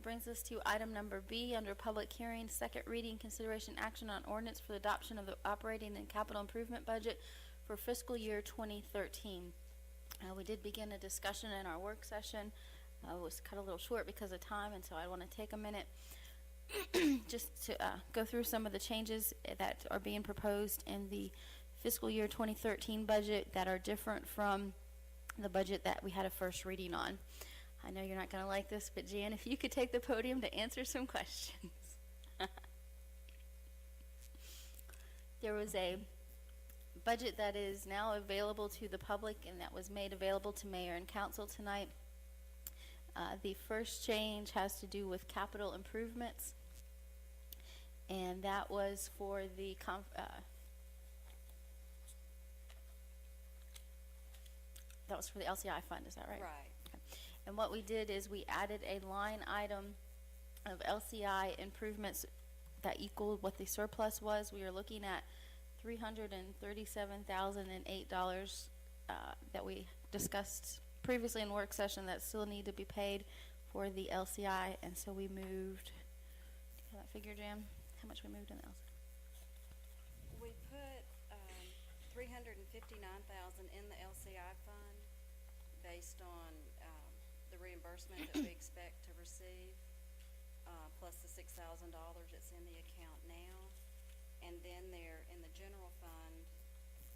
That brings us to item number B under public hearing, second reading, consideration action on ordinance for the adoption of the operating and capital improvement budget for fiscal year 2013. We did begin a discussion in our work session. It was cut a little short because of time, and so I want to take a minute just to go through some of the changes that are being proposed in the fiscal year 2013 budget that are different from the budget that we had a first reading on. I know you're not going to like this, but Jan, if you could take the podium to answer some questions. There was a budget that is now available to the public and that was made available to mayor and council tonight. The first change has to do with capital improvements, and that was for the that was for the LCI fund, is that right? Right. Okay. And what we did is we added a line item of LCI improvements that equaled what the surplus was. We are looking at $337,008 that we discussed previously in work session that still need to be paid for the LCI, and so we moved. Do you have that figure, Jan? How much we moved in the LCI? We put $359,000 in the LCI fund based on the reimbursement that we expect to receive, plus the $6,000 that's in the account now. And then there in the general fund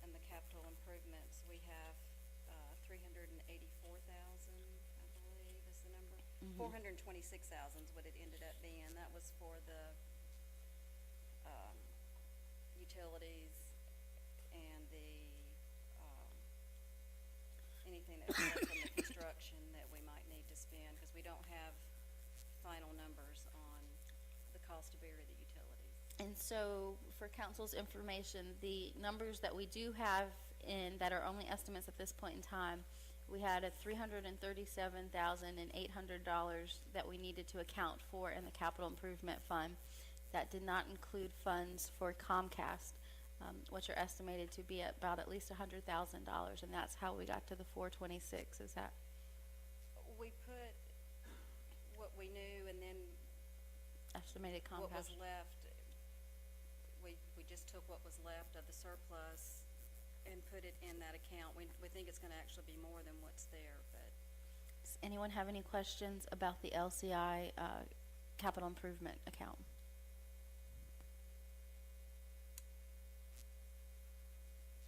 and the capital improvements, we have $384,000, I believe is the number. $426,000 is what it ended up being. That was for the utilities and the anything that was left from the construction that we might need to spend, because we don't have final numbers on the cost to bury the utilities. And so for council's information, the numbers that we do have in that are only estimates at this point in time, we had a $337,800 that we needed to account for in the capital improvement fund. That did not include funds for Comcast, which are estimated to be about at least $100,000, and that's how we got to the 426. Is that? We put what we knew, and then Estimated Comcast. what was left. We just took what was left of the surplus and put it in that account. We think it's going to actually be more than what's there. But does anyone have any questions about the LCI capital improvement account?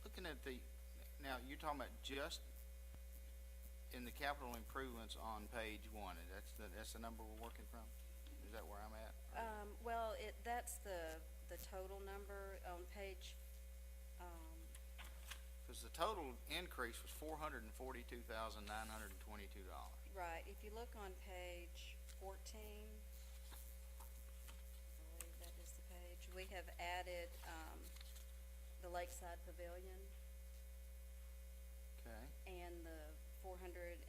Looking at now you're talking about just in the capital improvements on page 1. That's the number we're working from? Is that where I'm at? well, that's the total number on page. Because the total increase was $442,922. Right. If you look on page 14, I believe that is the page, we have added the Lakeside Pavilion. Okay. And the $426,000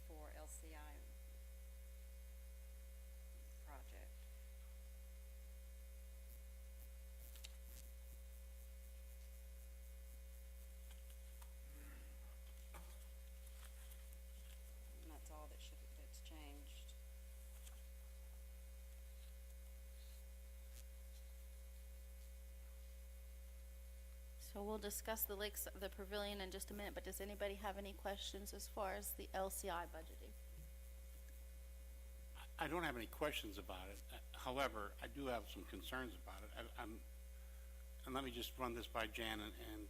for LCI project. And that's all that's changed. So we'll discuss the pavilion in just a minute, but does anybody have any questions as far as the LCI budgeting? I don't have any questions about it. However, I do have some concerns about it. And let me just run this by Jan and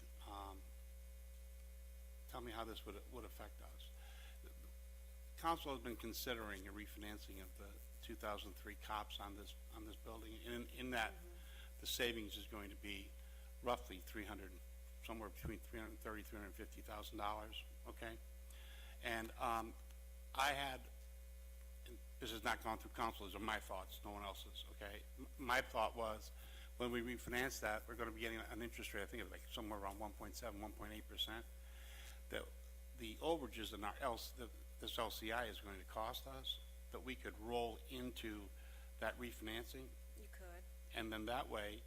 tell me how this would affect us. Council has been considering a refinancing of the 2003 COPS on this building. In that, the savings is going to be roughly somewhere between $330,000 and $350,000. Okay, and I had. And this has not gone through council. These are my thoughts, no one else's. Okay, my thought was when we refinance that, we're going to be getting an interest rate, I think, of like somewhere around 1.7, 1.8%. That the overages in this LCI is going to cost us, that we could roll into that refinancing. You could. And then that way,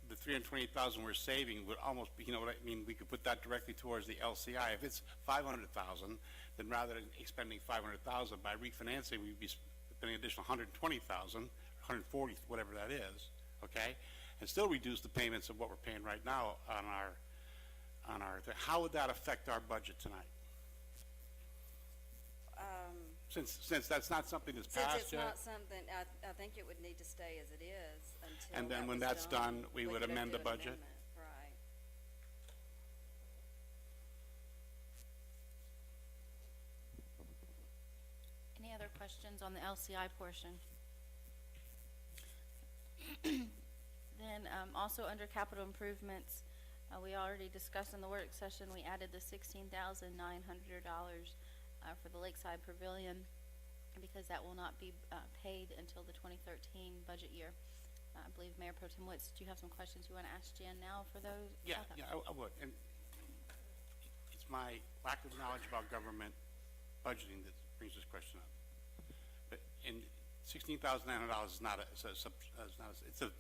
the 328,000 we're saving would almost be, you know what I mean, we could put that directly towards the LCI. If it's 500,000, then rather than expending 500,000 by refinancing, we'd be spending an additional 120,000, 140, whatever that is, okay? And still reduce the payments of what we're paying right now on our, how would that affect our budget tonight? Since that's not something that's Since passed it's yet? not something, I think it would need to stay as it is until And then that when was that's done, we would could amend do the an budget? amendment, Right. Any other questions on the LCI portion? Then, also under capital improvements, we already discussed in the work session, we added the $16,900 for the Lakeside Pavilion, because that will not be paid until the 2013 budget year. I believe Mayor Pro Tem Woods, do you have some questions you want to ask Jan now for those? Yeah, Okay. yeah, I would. And it's my lack of knowledge about government budgeting that brings this question up. But in $16,900 is not a, it's a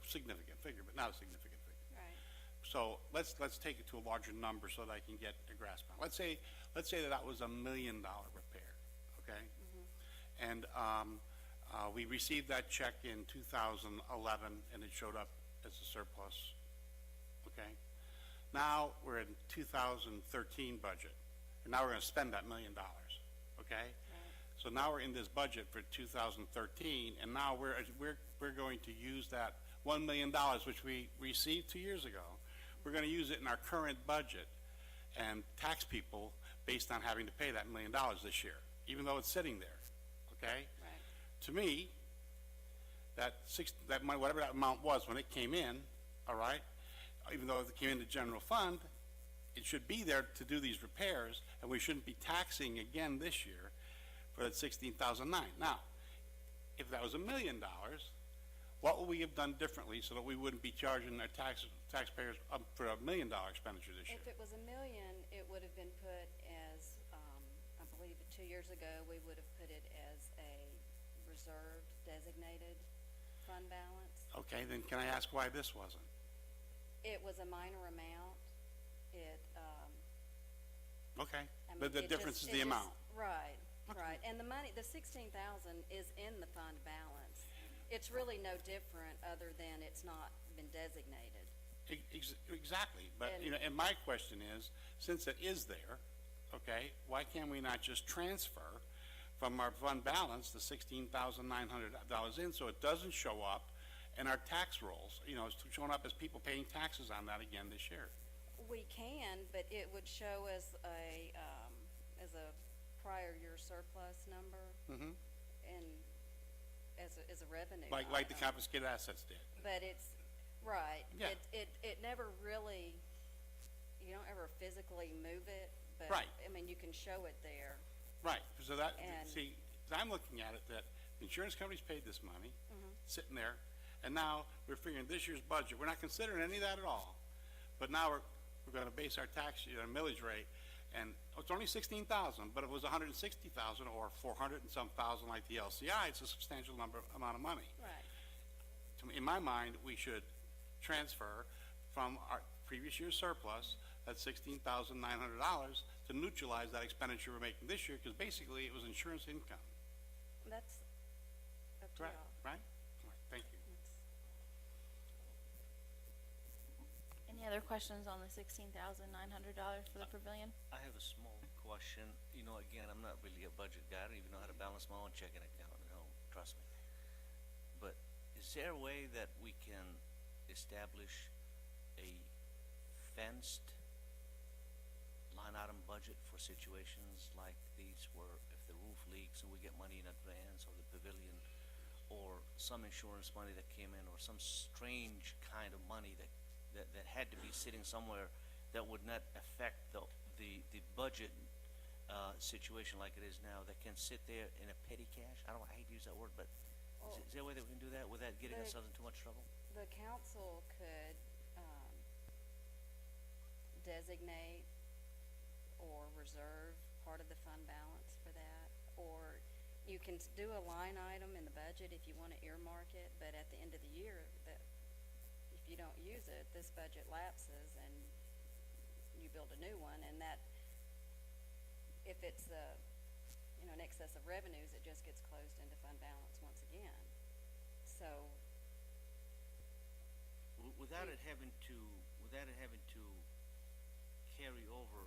significant figure, but not a significant figure. Right. So let's take it to a larger number so that I can get a grasp on it. Let's say that was $1 million repair, okay? And we received that check in 2011, and it showed up as a surplus, okay? Now we're in 2013 budget, and now we're going to spend that $1 million, okay? So now we're in this budget for 2013, and now we're going to use that $1 million, which we received 2 years ago. We're going to use it in our current budget and tax people based on having to pay that $1 million this year, even though it's sitting there, okay? Right. To me, that money, whatever that amount was when it came in, all right, even though it came into general fund, it should be there to do these repairs, and we shouldn't be taxing again this year for that $16,009. Now, if that was $1 million, what would we have done differently so that we wouldn't be charging our taxpayers up for $1 million expenditure this year? If it was $1 million, it would have been put as, I believe 2 years ago, we would have put it as a reserved designated fund balance. Okay, then can I ask why this wasn't? It was a minor amount. Okay, I but mean, the it difference just- is the it just- amount. Right, Okay. right. And the money, the 16,000 is in the fund balance. It's really no different other than it's not been designated. Exactly, but, And- you know, and my question is, since it is there, okay, why can't we not just transfer from our fund balance the $16,900 in, so it doesn't show up in our tax rolls? You know, it's showing up as people paying taxes on that again this year. We can, but it would show as a prior year surplus number and as a revenue Like the item. confiscated assets did. But it's, right. Yeah. It never really, you don't ever physically move it, but, Right. I mean, you can show it there. Right, so that, And- see, I'm looking at it that the insurance companies paid this money, Mm-hmm. sitting there, and now we're figuring this year's budget, we're not considering any of that at all. But now we're gonna base our tax, millage rate, and it's only 16,000, but if it was 160,000 or 400 and some thousand like the LCI, it's a substantial amount of money. Right. In my mind, we should transfer from our previous year's surplus, that $16,900, to neutralize that expenditure we're making this year, because basically it was insurance income. That's up to Correct, y'all. right? All right, thank you. Any other questions on the $16,900 for the pavilion? I have a small question. You know, again, I'm not really a budget guy. I don't even know how to balance my own checking account at home, trust me. But is there a way that we can establish a fenced line item budget for situations like these where if the roof leaks and we get money in advance, or the pavilion, or some insurance money that came in, or some strange kind of money that had to be sitting somewhere that would not affect the budget situation like it is now, that can sit there in a petty cash? I hate to use that word, but is there a way that we can do that without getting ourselves in too much trouble? The council could designate or reserve part of the fund balance for that, or you can do a line item in the budget if you want to earmark it, but at the end of the year, that if you you don't use it, this budget lapses and you build a new one, and that, if it's, in excess of revenues, it just gets closed into fund balance once again. So, Without it having to carry over,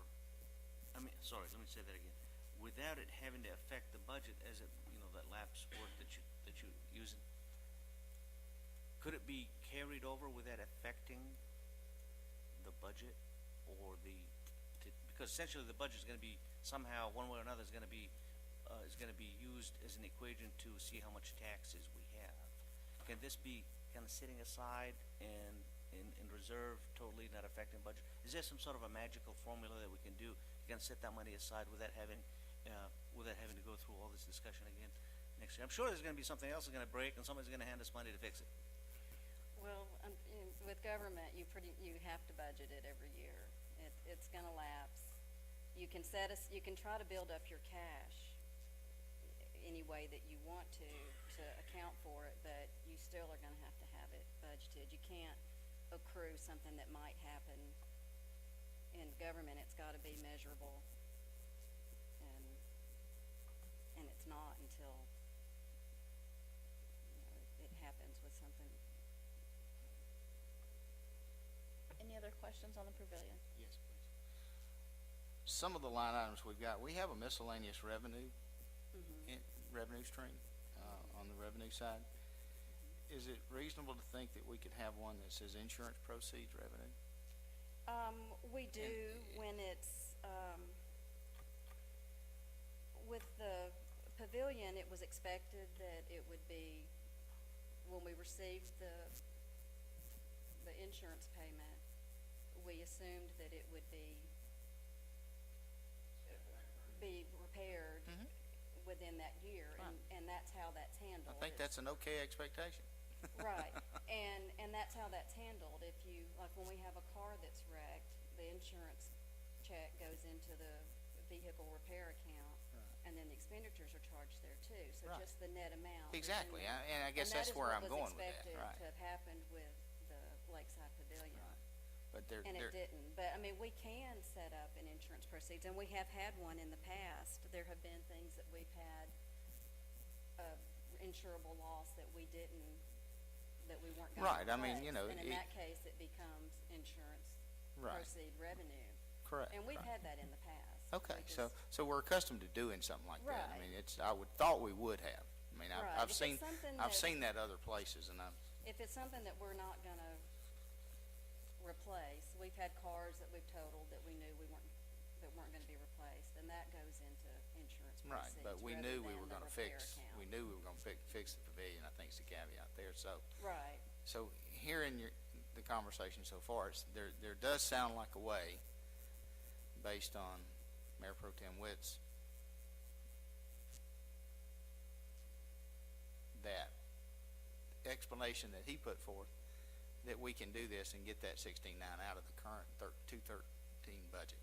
sorry, let me say that again. Without it having to affect the budget as it, that lapse word that you're using, could it be carried over without affecting the budget or because essentially the budget is gonna be somehow, one way or another, is gonna be used as an equation to see how much taxes we have. Can this be kind of sitting aside and in reserve, totally not affecting budget? Is there some sort of a magical formula that we can do? You can set that money aside without having to go through all this discussion again next year. I'm sure there's gonna be something else that's gonna break and somebody's gonna hand us money to fix it. well, with government, you have to budget it every year. It's gonna lapse. You can try to build up your cash any way that you want to account for it, but you still are gonna have to have it budgeted. You can't accrue something that might happen in government. It's gotta be measurable, and it's not until, it happens with something. Any other questions on the pavilion? Yes, please. Some of the line items we have a miscellaneous revenue, revenue stream, on the revenue side. Is it reasonable to think that we could have one that says insurance proceeds revenue? We do when it's, with the pavilion, it was expected that it would be, when we received the insurance payment, we assumed that it would be repaired within that year, and that's how that's handled. I think that's an okay expectation. Right, and that's how that's handled. If you, like when we have a car that's wrecked, the insurance check goes into the vehicle repair account, and then the expenditures are charged there too, so Right. just the net amount. Exactly, is in there. and I guess that's where I'm going with that, And that is what was right. expected to have happened with the Lakeside Pavilion. Right. But And it didn't, but I mean, we can set up an insurance proceeds, and we have had one in the past. There have been things that we've had, insurable loss that we weren't gonna Right, I mean, replace. And in that case, it becomes insurance Right. proceed revenue. correct. And we've right. had that in the past. Okay, We so just- we're accustomed to doing something like that. I Right. mean, I thought we would have. I mean, Right. I've If it's seen, something I've that- seen that other places, and If it's something that we're not gonna replace, we've had cars that we've totaled that we knew that weren't gonna be replaced, and that goes into insurance right, proceeds but we rather knew we than were the gonna repair fix, account. we knew we were gonna fix the pavilion, I think is the caveat there, so. Right, So hearing the conversation so far, there does sound like a way, based on Mayor Pro Tem Witt's, that explanation that he put forth, that we can do this and get that 16.9 out of the current 213 budget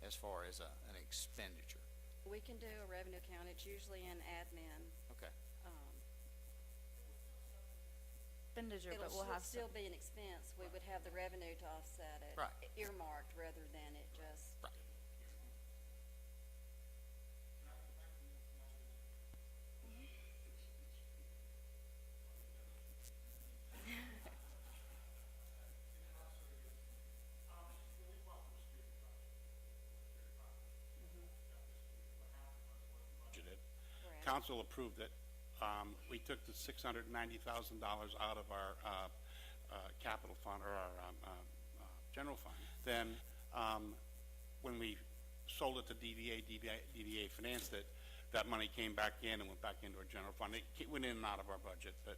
as far as an expenditure. we can do a revenue account. It's usually in admin. Okay. Expenditure, but It'll we'll have still be an expense. We would have the revenue to offset it. Right. Earmarked rather than it just. Right. Budgeted. Correct. Council approved it. We took the $690,000 out of our capital fund, or our general fund. Then, when we sold it to DDA financed it, that money came back in and went back into our general fund. It went in and out of our budget, but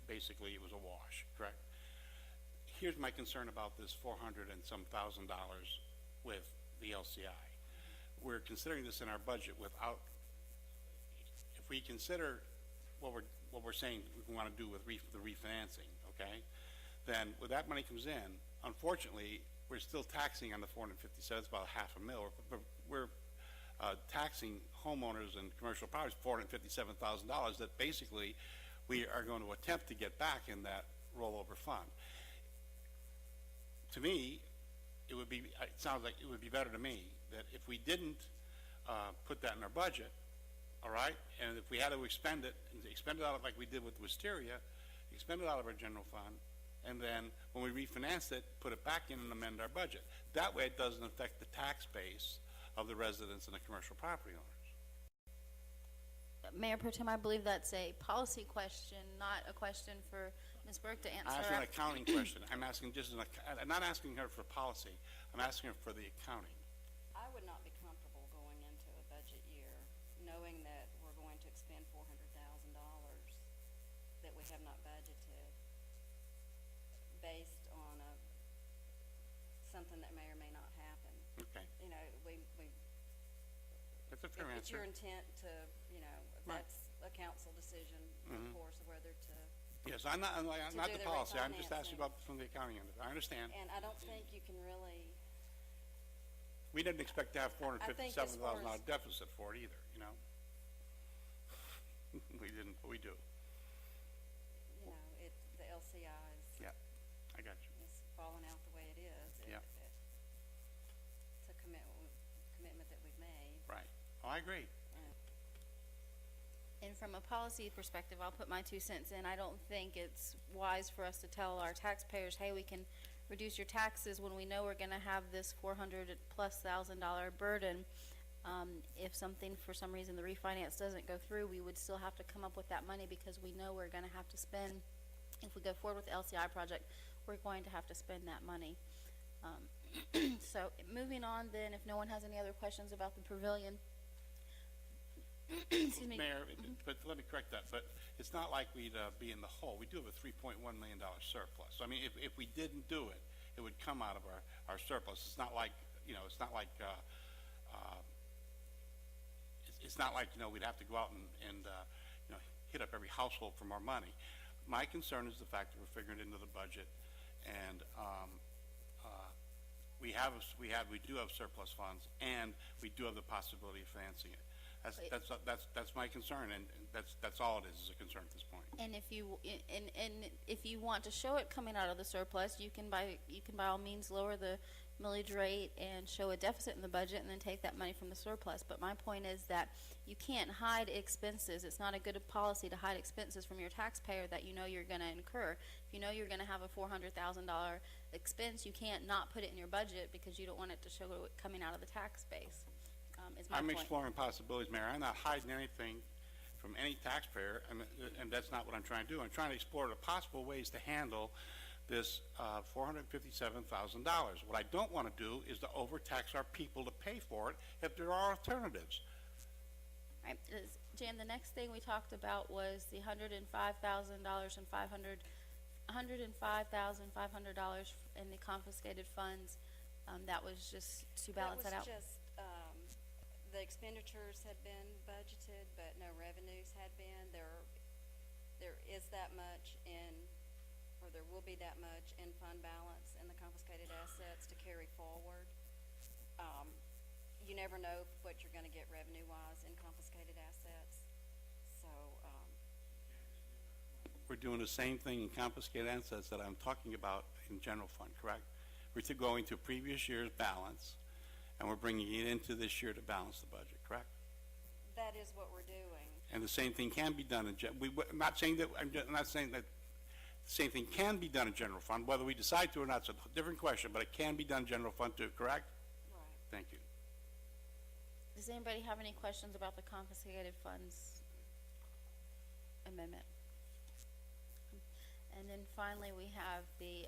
basically it was a wash, correct? Here's my concern about this $400 and some thousand with the LCI. We're considering this in our budget without, if we consider what we're saying we want to do with the refinancing, okay? Then when that money comes in, unfortunately, we're still taxing on the 457, it's about $500,000. We're taxing homeowners and commercial properties $457,000 that basically we are going to attempt to get back in that rollover fund. to me, it would be, it sounds like it would be better to me that if we didn't put that in our budget, all right, and if we had to expend it out of, like we did with Wisteria, expend it out of our general fund, and then when we refinance it, put it back in and amend our budget. That way it doesn't affect the tax base of the residents and the commercial property owners. Mayor Pro Tem, I believe that's a policy question, not a question for Ms. Burke to answer. I'm asking an accounting question. I'm asking just I'm not asking her for policy. I'm asking her for the accounting. I would not be comfortable going into a budget year knowing that we're going to expend $400,000 that we have not budgeted based on something that may or may not happen. Okay, You know, that's a fair if it's answer. your intent to, you know, Right. that's a council decision, of course, of whether to, Yes, I'm not do the the policy. I'm just asking refinancing. about from the accounting end of it. I understand. and I don't think you can really, We didn't expect to have I think as far $457,000 as- deficit for it either, you know? We didn't, but we do. you know, the LCI Yeah, I got you. is falling out the way it is. Yeah. It's a commitment that we've made. Right. Oh, I agree. And from a policy perspective, I'll put my 2 cents in. I don't think it's wise for us to tell our taxpayers, hey, we can reduce your taxes when we know we're gonna have this $400,000+ burden. If something, for some reason, the refinance doesn't go through, we would still have to come up with that money because we know we're gonna have to spend, if we go forward with the LCI project, we're going to have to spend that money. So, moving on then, if no one has any other questions about the pavilion. Excuse me. Mayor, but let me correct that, but it's not like we'd be in the hole. We do have a $3.1 million surplus. So, I mean, if we didn't do it, it would come out of our surplus. It's not like, you know, it's not like, you know, we'd have to go out and you know, hit up every household for more money. My concern is the fact that we're figuring it into the budget, and we do have surplus funds, and we do have the possibility of financing it. That's my concern, and that's all it is a concern at this point. And if you want to show it coming out of the surplus, you can by all means lower the millage rate and show a deficit in the budget and then take that money from the surplus. But my point is that you can't hide expenses. It's not a good policy to hide expenses from your taxpayer that you know you're gonna incur. If you know you're gonna have a $400,000 expense, you can't not put it in your budget because you don't want it to show it coming out of the tax base, is my I'm point. exploring possibilities, Mayor. I'm not hiding anything from any taxpayer, and that's not what I'm trying to do. I'm trying to explore the possible ways to handle this $457,000. What I don't want to do is to overtax our people to pay for it if there are alternatives. Right, Jan, the next thing we talked about was the $105,000 and $105,500 in the confiscated funds. That was just to balance that out. That was just, the expenditures had been budgeted, but no revenues had been. There is that much in, or there will be that much in fund balance in the confiscated assets to carry forward. You never know what you're gonna get revenue-wise in confiscated assets, so, We're doing the same thing in confiscated assets that I'm talking about in general fund, correct? We're going to previous year's balance, and we're bringing it into this year to balance the budget, correct? that is what we're doing. And the same thing can be done in, I'm not saying that the same thing can be done in general fund. Whether we decide to or not is a different question, but it can be done in general fund too, correct? Right. Thank you. Does anybody have any questions about the confiscated funds amendment? And then finally, we have the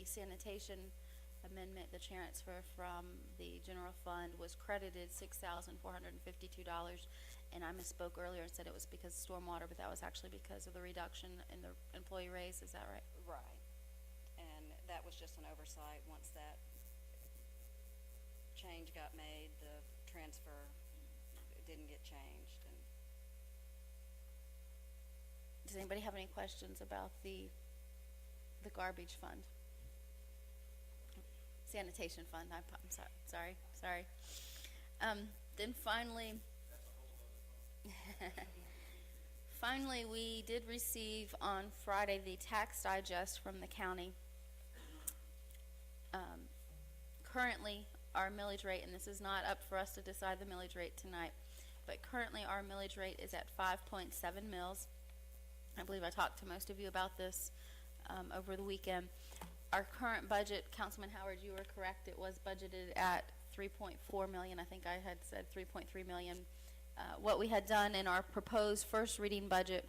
sanitation amendment. The transfer from the general fund was credited $6,452, and I misspoke earlier and said it was because of stormwater, but that was actually because of the reduction in the employee raise. Is that right? Right. And that was just an oversight. Once that change got made, the transfer didn't get changed. And Does anybody have any questions about the garbage fund? Sanitation fund, I'm sorry. Then finally, we did receive on Friday the tax digest from the county. Currently, our millage rate, and this is not up for us to decide the millage rate tonight, but currently our millage rate is at 5.7 mils. I believe I talked to most of you about this over the weekend. Our current budget, Councilman Howard, you were correct, it was budgeted at 3.4 million. I think I had said 3.3 million. What we had done in our proposed first reading budget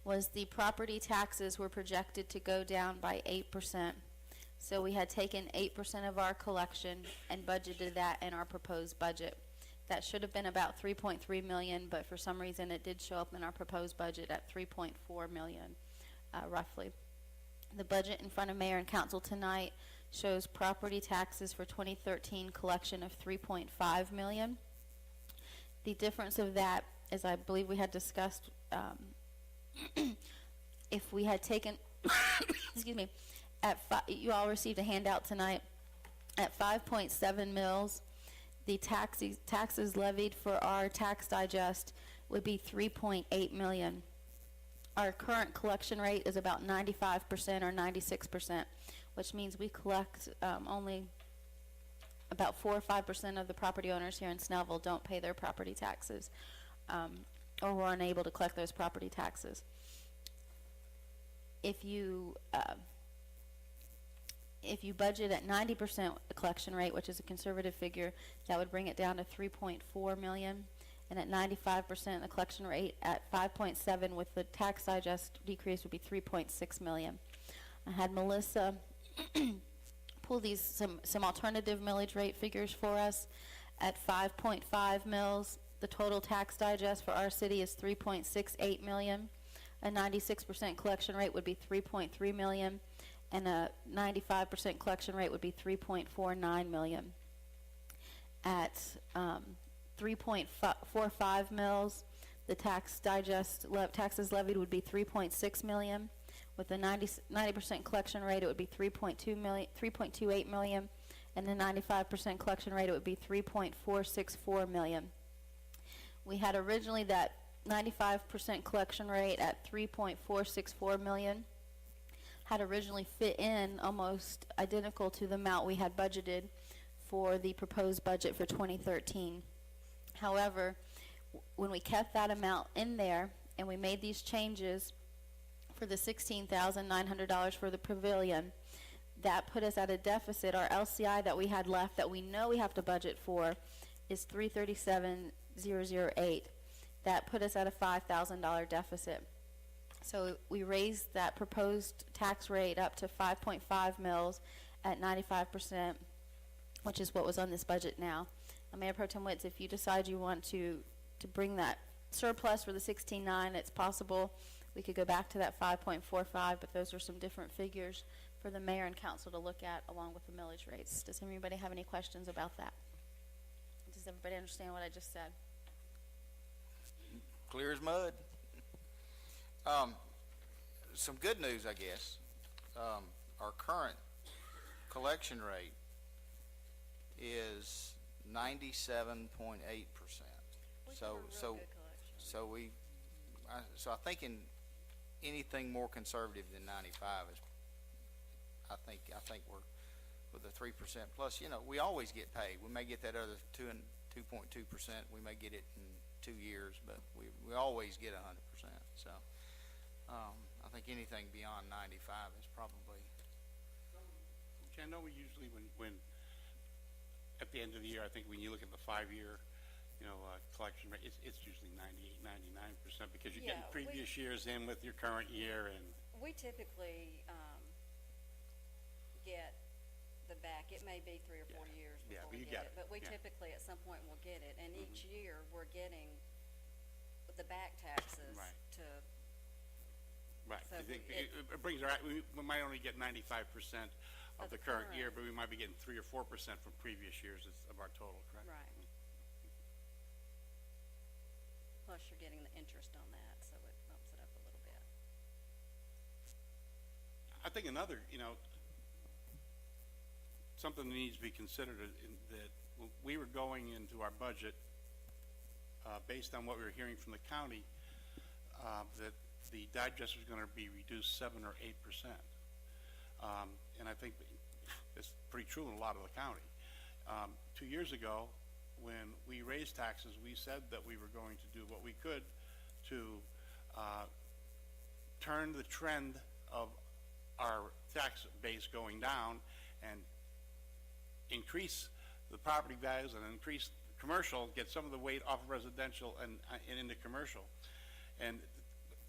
was the property taxes were projected to go down by 8%. So we had taken 8% of our collection and budgeted that in our proposed budget. That should have been about 3.3 million, but for some reason it did show up in our proposed budget at 3.4 million, roughly. The budget in front of Mayor and Council tonight shows property taxes for 2013 collection of 3.5 million. The difference of that, as I believe we had discussed, if we had taken, excuse me, you all received a handout tonight. At 5.7 mils, the taxes levied for our tax digest would be 3.8 million. Our current collection rate is about 95% or 96%, which means we collect only about 4 or 5% of the property owners here in Snellville don't pay their property taxes, or we're unable to collect those property taxes. If you budget at 90% collection rate, which is a conservative figure, that would bring it down to 3.4 million. And at 95%, the collection rate at 5.7 with the tax digest decrease would be 3.6 million. I had Melissa pull these some alternative millage rate figures for us. At 5.5 mils, the total tax digest for our city is 3.68 million. A 96% collection rate would be 3.3 million, and a 95% collection rate would be 3.49 million. At 3.45 mils, the taxes levied would be 3.6 million. With the 90% collection rate, it would be 3.28 million, and the 95% collection rate, it would be 3.464 million. We had originally that 95% collection rate at 3.464 million had originally fit in almost identical to the amount we had budgeted for the proposed budget for 2013. However, when we kept that amount in there and we made these changes for the $16,900 for the pavilion, that put us at a deficit. Our LCI that we had left that we know we have to budget for is $337,008. That put us at a $5,000 deficit. So we raised that proposed tax rate up to 5.5 mils at 95%, which is what was on this budget now. Mayor Pro Tem Witz, if you decide you want to bring that surplus for the 16.9, it's possible. We could go back to that 5.45, but those are some different figures for the mayor and council to look at along with the millage rates. Does anybody have any questions about that? Does everybody understand what I just said? Clear as mud. Some good news, I guess. Our current collection rate is 97.8%. So I think in anything more conservative than 95 is, I think we're with the 3% plus. You know, we always get paid. We may get that other 2.2%. We may get it in 2 years, but we always get 100%. So I think anything beyond 95 is probably. I know we usually when at the end of the year, I think when you look at the 5-year, collection rate, it's usually 98, 99% because you're getting previous years in with your current year, and we typically get the back. It may be 3 or 4 years before we get it, but we typically at some point will get it, and each year we're getting the back taxes to. Right. So it brings our. We might only get 95% of the current year, but we might be getting 3 or 4% from previous years of our total, correct? Right. Plus you're getting the interest on that, so it bumps it up a little bit. I think another, something that needs to be considered in that we were going into our budget based on what we were hearing from the county, that the digest was going to be reduced 7 or 8%. And I think It's pretty true in a lot of the county. 2 years ago, when we raised taxes, we said that we were going to do what we could to turn the trend of our tax base going down and increase the property values and increase commercial, get some of the weight off of residential and into commercial. And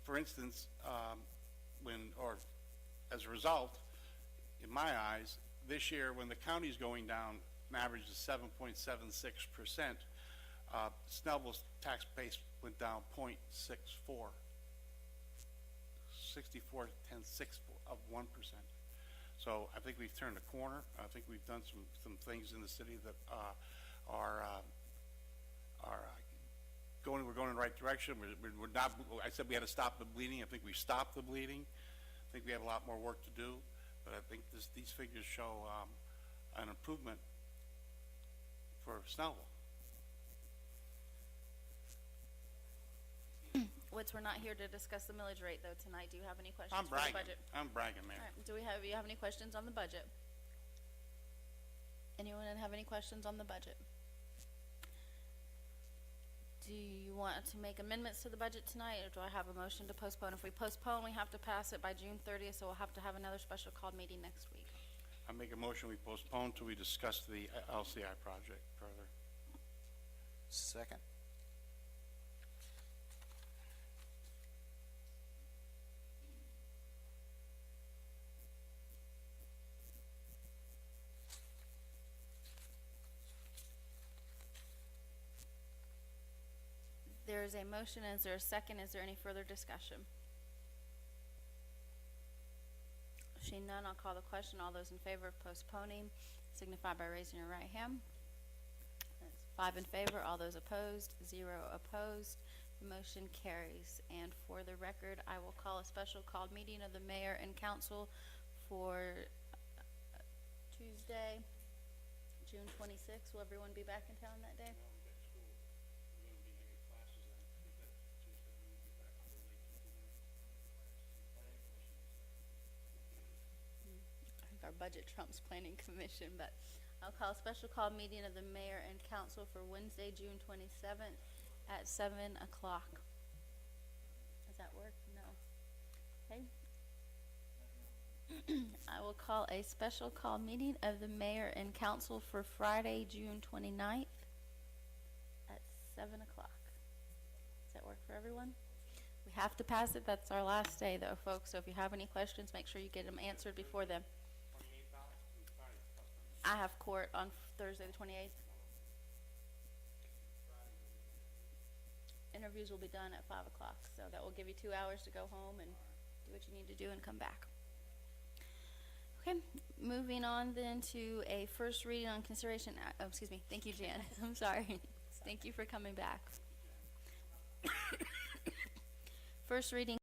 for instance, as a result, in my eyes, this year when the county's going down an average of 7.76%, Snellville's tax base went down 0.64, 64 10/6 of 1%. So I think we've turned a corner. I think we've done some things in the city that are going. We're going in the right direction. We're not. I said we had to stop the bleeding. I think we've stopped the bleeding. I think we have a lot more work to do, but I think these figures show an improvement for Snellville. We're not here to discuss the millage rate though tonight. Do you have any questions I'm for the bragging. budget? I'm bragging, Mayor. All right, you have any questions on the budget? Anyone have any questions on the budget? Do you want to make amendments to the budget tonight, or do I have a motion to postpone? If we postpone, we have to pass it by June 30th, so we'll have to have another special called meeting next week. I make a motion we postpone till we discuss the LCI project further. Second. There is a motion. Is there a second? Is there any further discussion? Seeing none, I'll call the question. All those in favor of postponing signify by raising your right hand. That's 5 in favor. All those opposed, 0 opposed. The motion carries. And for the record, I will call a special called meeting of the mayor and council for Tuesday, June 26th. Will everyone be back in town that day? Our budget trumps planning commission, but I'll call a special call meeting of the mayor and council for Wednesday, June 27th at 7 o'clock. Does that work? No. Okay. I will call a special call meeting of the mayor and council for Friday, June 29th at 7 o'clock. Does that work for everyone? We have to pass it. That's our last day though, folks. So if you have any questions, make sure you get them answered before then. I have court on Thursday the 28th. Interviews will be done at 5 o'clock, so that will give you 2 hours to go home and do what you need to do and come back. Okay, moving on then to a first reading on consideration, oh, excuse me, thank you, Jan. I'm sorry. Thank you for coming back. First reading